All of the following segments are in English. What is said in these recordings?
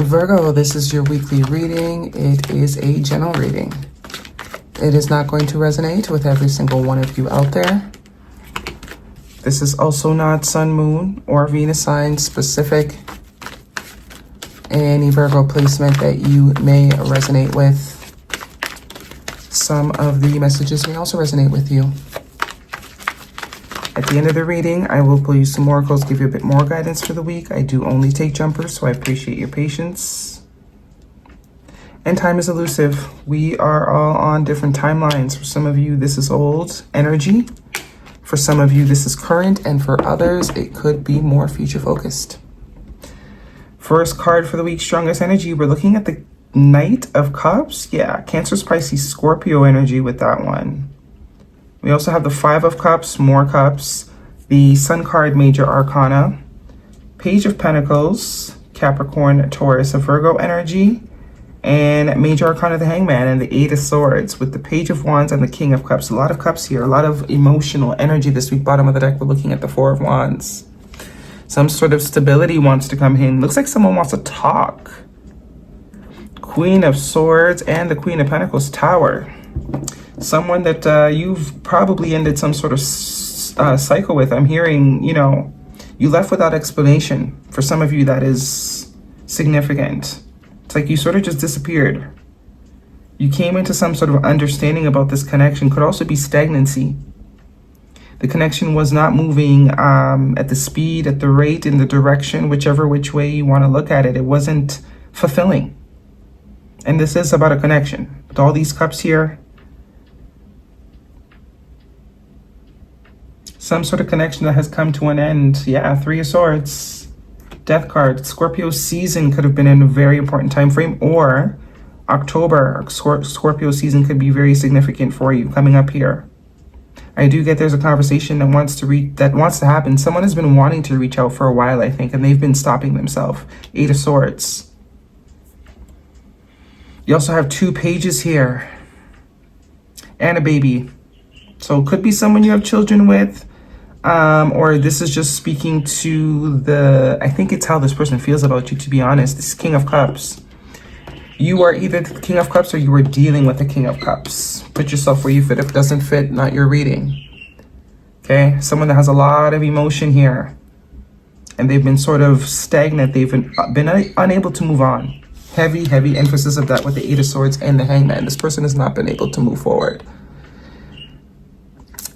Virgo, this is your weekly reading. It is a general reading. It is not going to resonate with every single one of you out there. This is also not Sun, Moon, or Venus sign specific. Any Virgo placement that you may resonate with. Some of the messages may also resonate with you. At the end of the reading, I will pull you some oracles, give you a bit more guidance for the week. I do only take jumpers, so I appreciate your patience. And time is elusive. We are all on different timelines. For some of you, this is old energy. For some of you, this is current. And for others, it could be more future focused. First card for the week, strongest energy. We're looking at the Knight of Cups. Yeah, Cancer, Pisces, Scorpio energy with that one. We also have the Five of Cups, more cups, the Sun card, Major Arcana, Page of Pentacles, Capricorn, Taurus, a Virgo energy, and Major Arcana, the Hangman, and the Eight of Swords with the Page of Wands and the King of Cups. A lot of cups here, a lot of emotional energy this week. Bottom of the deck, we're looking at the Four of Wands. Some sort of stability wants to come in. Looks like someone wants to talk. Queen of Swords and the Queen of Pentacles, Tower. Someone that you've probably ended some sort of cycle with. I'm hearing, you left without explanation. For some of you, that is significant. It's like you sort of just disappeared. You came into some sort of understanding about this connection. Could also be stagnancy. The connection was not moving at the speed, at the rate, in the direction, which way you want to look at it. It wasn't fulfilling. And this is about a connection. With all these cups here, some sort of connection that has come to an end. Yeah, Three of Swords, Death card. Scorpio season could have been in a very important time frame, or October. Scorpio season could be very significant for you coming up here. I do get there's a conversation that wants to happen. Someone has been wanting to reach out for a while, I think, and they've been stopping themselves. Eight of Swords. You also have two pages here and a baby. So it could be someone you have children with. Or this is just speaking to I think it's how this person feels about you, to be honest. This is King of Cups. You are either the King of Cups or you are dealing with the King of Cups. Put yourself where you fit. If it doesn't fit, not your reading. Okay? Someone that has a lot of emotion here. And they've been sort of stagnant. They've been unable to move on. Heavy emphasis of that with the Eight of Swords and the Hangman. This person has not been able to move forward.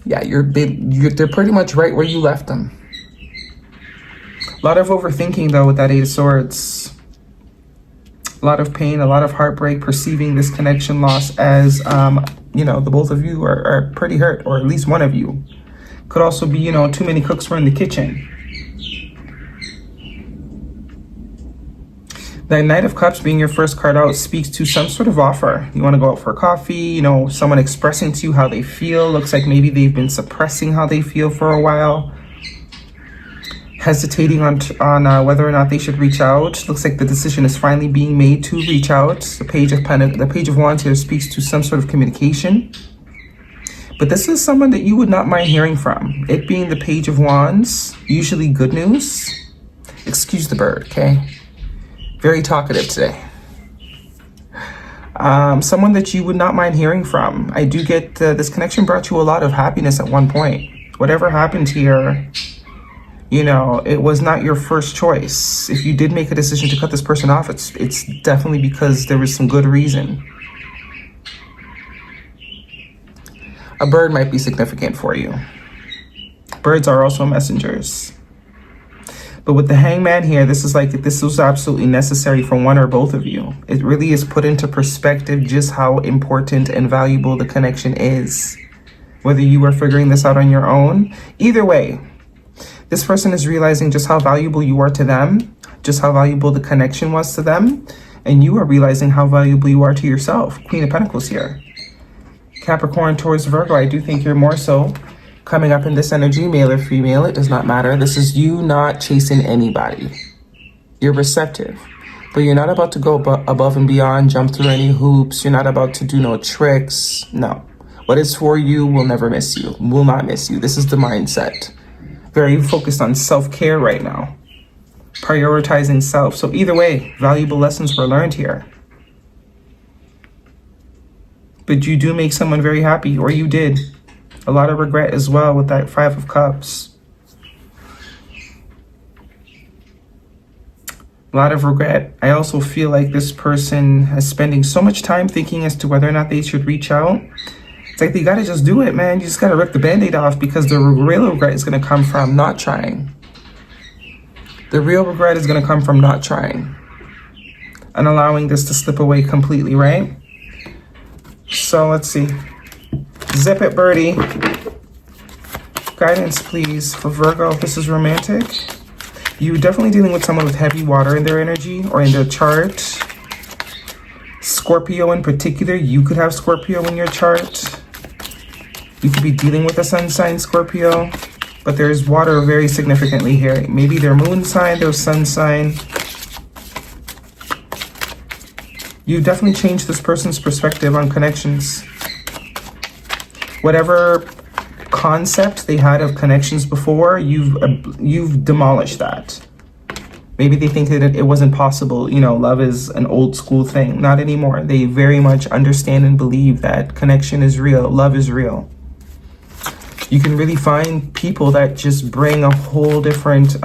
Yeah, they're pretty much right where you left them. A lot of overthinking, though, with that Eight of Swords. A lot of pain, a lot of heartbreak, perceiving this connection loss as, the both of you are pretty hurt, or at least one of you. Could also be, too many cooks were in the kitchen. The Knight of Cups being your first card out speaks to some sort of offer. You want to go out for coffee, someone expressing to you how they feel. Looks like maybe they've been suppressing how they feel for a while. Hesitating on whether or not they should reach out. Looks like the decision is finally being made to reach out. The Page of Wands here speaks to some sort of communication. But this is someone that you would not mind hearing from. It being the Page of Wands, usually good news. Excuse the bird, okay? Very talkative today. Someone that you would not mind hearing from. I do get this connection brought you a lot of happiness at one point. Whatever happened here, it was not your first choice. If you did make a decision to cut this person off, it's definitely because there was some good reason. A bird might be significant for you. Birds are also messengers. But with the Hangman here, this was absolutely necessary for one or both of you. It really is put into perspective just how important and valuable the connection is. Whether you are figuring this out on your own, either way, this person is realizing just how valuable you are to them, just how valuable the connection was to them, and you are realizing how valuable you are to yourself. Queen of Pentacles here. Capricorn, Taurus, Virgo, I do think you're more so coming up in this energy, male or female, it does not matter. This is you not chasing anybody. You're receptive, but you're not about to go above and beyond, jump through any hoops. You're not about to do no tricks. No. What is for you will never miss you, will not miss you. This is the mindset. Very focused on self-care right now. prioritizing self. So either way, valuable lessons were learned here. But you do make someone very happy, or you did. A lot of regret as well with that Five of Cups. A lot of regret. I also feel like this person is spending so much time thinking as to whether or not they should reach out. It's like they gotta just do it, man. You just gotta rip the band-aid off, because the real regret is gonna come from not trying. The real regret is gonna come from not trying and allowing this to slip away completely, right? So let's see. Zip it, birdie. Guidance, please, for Virgo. This is romantic. You're definitely dealing with someone with heavy water in their energy or in their chart. Scorpio in particular. You could have Scorpio in your chart. You could be dealing with a sun sign Scorpio, but there's water very significantly here. Maybe their moon sign, their sun sign. You definitely changed this person's perspective on connections. Whatever concept they had of connections before, you've demolished that. Maybe they think that it wasn't possible. You know, love is an old school thing. Not anymore. They very much understand and believe that connection is real. Love is real. You can really find people that just bring a whole different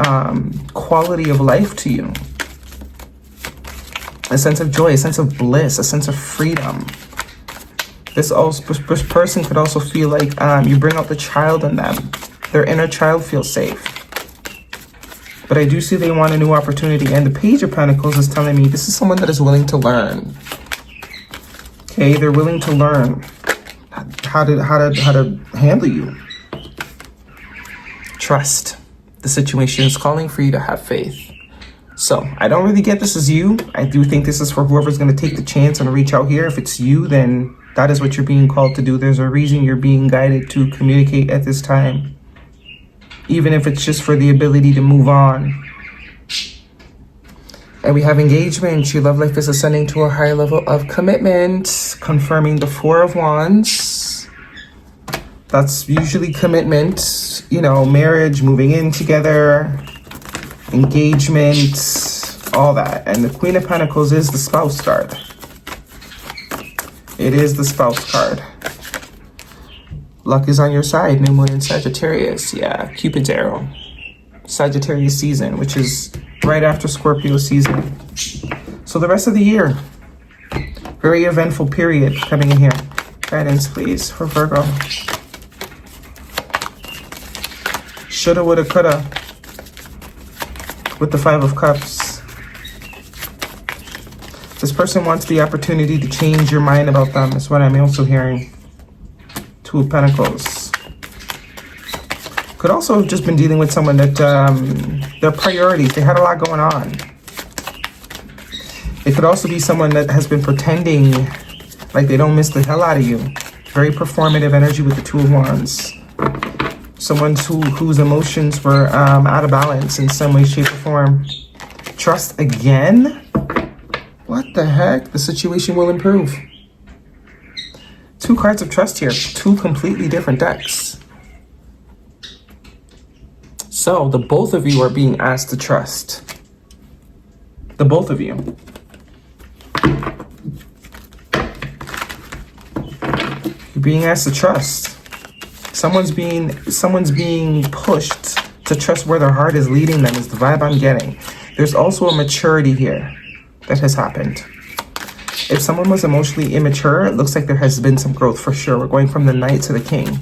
quality of life to you. A sense of joy, a sense of bliss, a sense of freedom. This person could also feel like you bring out the child in them. Their inner child feels safe. But I do see they want a new opportunity. And the Page of Pentacles is telling me this is someone that is willing to learn. Okay, they're willing to learn how to handle you. Trust. The situation is calling for you to have faith. So I don't really get this as you. I do think this is for whoever's going to take the chance and reach out here. If it's you, then that is what you're being called to do. There's a reason you're being guided to communicate at this time. Even if it's just for the ability to move on. And we have engagement. Your love life is ascending to a higher level of commitment. Confirming the Four of Wands. That's usually commitment. You know, marriage, moving in together. Engagement, all that. And the Queen of Pentacles is the spouse card. It is the spouse card. Luck is on your side. New moon in Sagittarius. Yeah, Cupid's arrow. Sagittarius season, which is right after Scorpio season. So the rest of the year, very eventful period coming in here. Guidance, please, for Virgo. Shoulda, woulda, coulda. With the Five of Cups. This person wants the opportunity to change your mind about them. That's what I'm also hearing. Two of Pentacles. Could also have just been dealing with someone that their priorities, they had a lot going on. It could also be someone that has been pretending like they don't miss the hell out of you. Very performative energy with the Two of Wands. Someone whose emotions were out of balance in some way, shape, or form. Trust again? What the heck? The situation will improve. Two cards of trust here. Two completely different decks. So the both of you are being asked to trust. The both of you. You're being asked to trust. Someone's being pushed to trust where their heart is leading them is the vibe I'm getting. There's also a maturity here that has happened. If someone was emotionally immature, it looks like there has been some growth for sure. We're going from the Knight to the King.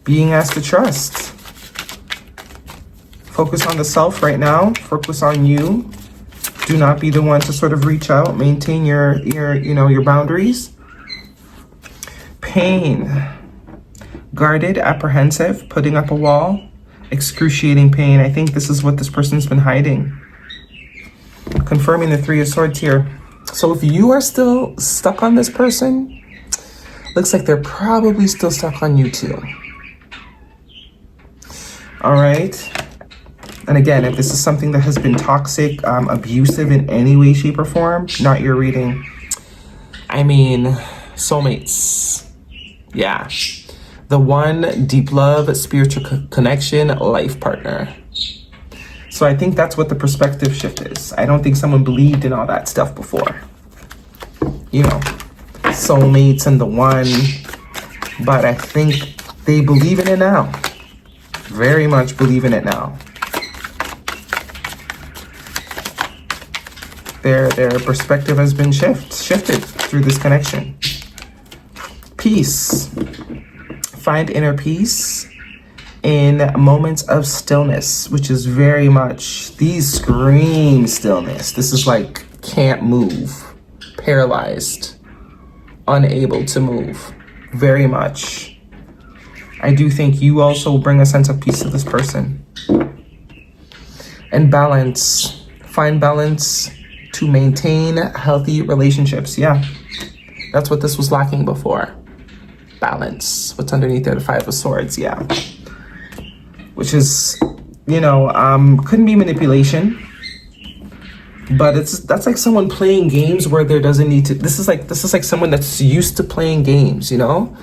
Being asked to trust. Focus on the self right now. Focus on you. Do not be the one to sort of reach out. Maintain your boundaries. Pain. Guarded, apprehensive, putting up a wall. Excruciating pain. I think this is what this person's been hiding. Confirming the Three of Swords here. So if you are still stuck on this person, looks like they're probably still stuck on you too. All right. And again, if this is something that has been toxic, abusive in any way, shape, or form, not your reading. I mean, soulmates. Yeah. The one, deep love, spiritual connection, life partner. So I think that's what the perspective shift is. I don't think someone believed in all that stuff before. You know, soulmates and the one. But I think they believe in it now. Very much believe in it now. Their perspective has been shifted through this connection. Peace. Find inner peace in moments of stillness, which is very much, these scream stillness. This is like can't move, paralyzed, unable to move, very much. I do think you also bring a sense of peace to this person. And balance. Find balance to maintain healthy relationships. Yeah, that's what this was lacking before. Balance. What's underneath there? The Five of Swords. Yeah. Which is, you know, couldn't be manipulation, but that's like someone playing games where there doesn't need to. This is like someone that's used to playing games, you know,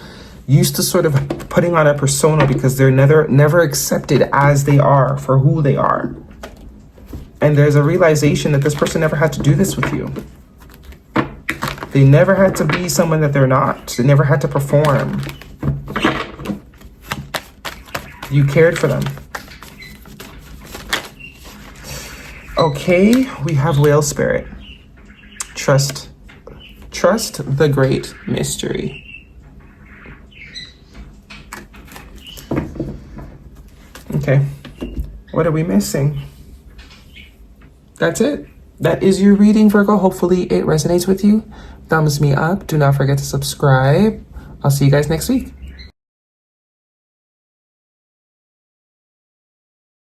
used to sort of putting on a persona because they're never accepted as they are for who they are. And there's a realization that this person never had to do this with you. They never had to be someone that they're not. They never had to perform. You cared for them. Okay, we have Whale Spirit. Trust the great mystery. Okay, what are we missing? That's it. That is your reading, Virgo. Hopefully it resonates with you. Thumbs me up. Do not forget to subscribe. I'll see you guys next week.